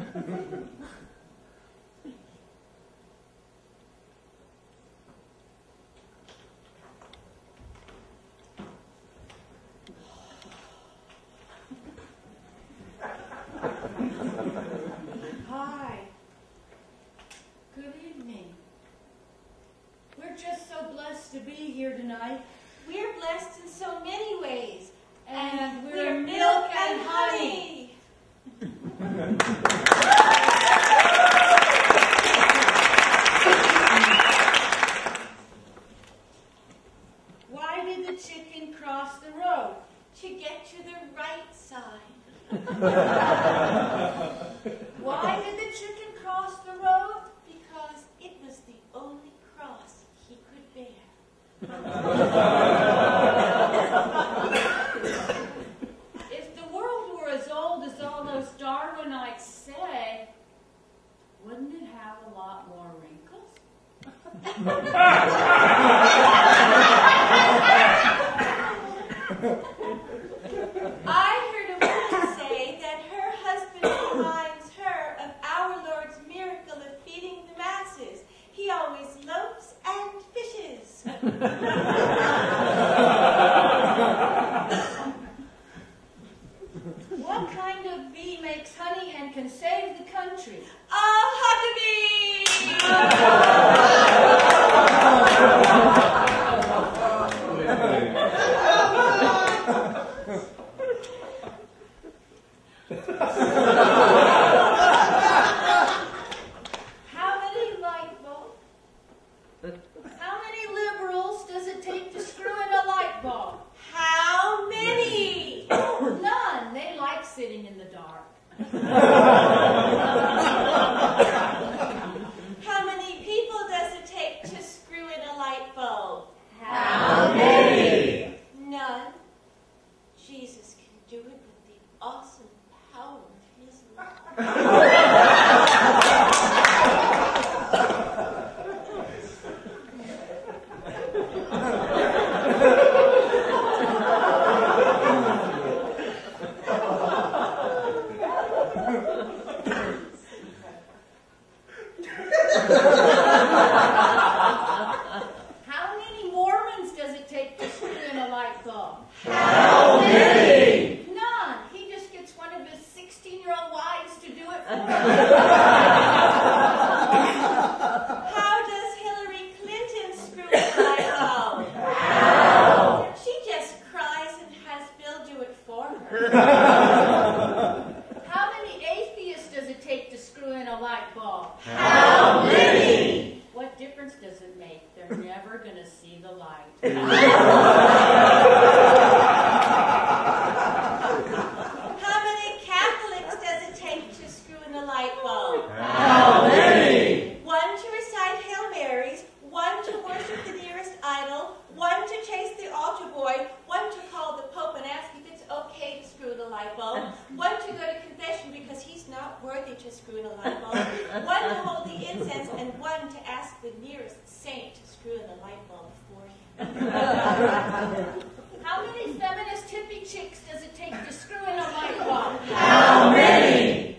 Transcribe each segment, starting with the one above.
Hi. Good evening. We're just so blessed to be here tonight. We're blessed in so many ways. And we're milk and honey. Why did the chicken cross the road? To get to the right side. Why did the chicken cross the road? Because it was the only cross he could bear. If the world were as old as all those Darwinites say, wouldn't it have a lot more wrinkles? I heard a woman say that her husband reminds her of our Lord's miracle of feeding the masses. He always loafs and fishes. What kind of bee makes honey and can save the country? A honeybee! How many light bulbs? How many liberals does it take to screw in a light bulb? How many? None. They like sitting in the dark. How many people does it take to screw in a light bulb? How many? None. Jesus can do it with the awesome power of his love. How many Mormons does it take to screw in a light bulb? How many? None. He just gets one of his 16-year-old wives to do it for him. How does Hillary Clinton screw in a light bulb? How? She just cries and has Bill do it for her. How many atheists does it take to screw in a light bulb? How many? What difference does it make? They're never going to see the light. How many Catholics does it take to screw in a light bulb? How many? One to recite Hail Marys, one to worship the nearest idol, one to chase the altar boy, one to call the Pope and ask if it's okay to screw in a light bulb, one to go to confession because he's not worthy to screw in a light bulb, one to hold the incense, and one to ask the nearest saint to screw in a light bulb for him. How many feminist hippie chicks does it take to screw in a light bulb? How many?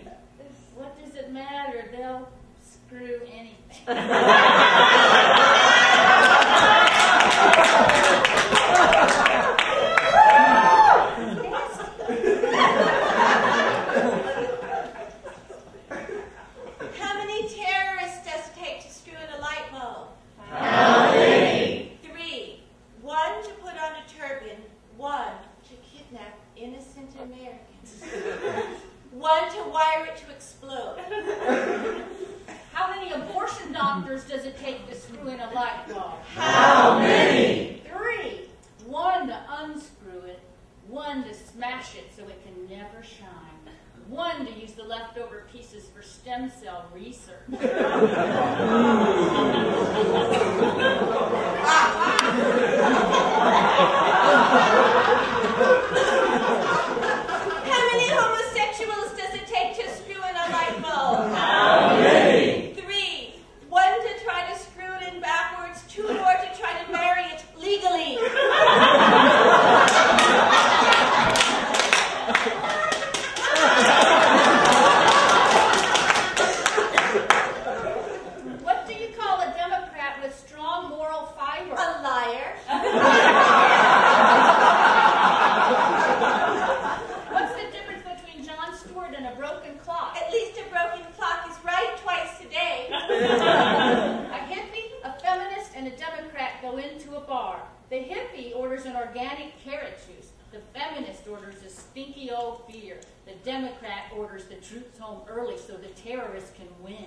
What does it matter? They'll screw anything. How many terrorists does it take to screw in a light bulb? How many? 3. One to put on a turban, one to kidnap innocent Americans, one to wire it to explode. How many abortion doctors does it take to screw in a light bulb? How many? 3. One to unscrew it, one to smash it so it can never shine, one to use the leftover pieces for stem cell research. How many homosexuals does it take to screw in a light bulb? How many? 3. One to try to screw it in backwards, 2 more to try to marry it legally. organic carrot juice. The feminist orders a stinky old beer. The Democrat orders the troops home early so the terrorists can win.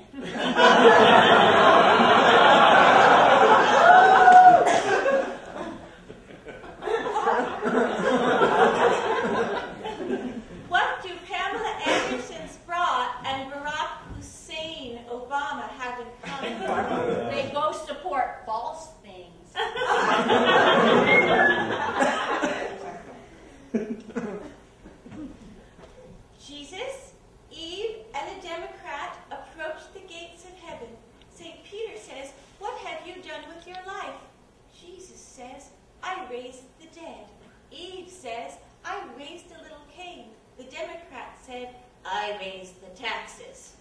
What do Pamela Anderson Spratt and Barack Hussein Obama have in common? They both support false things. Jesus, Eve, and a Democrat approached the gates of heaven. St. Peter says, "What have you done with your life?" Jesus says, "I raised the dead." Eve says, "I raised a little king." The Democrat said, "I raised the taxes."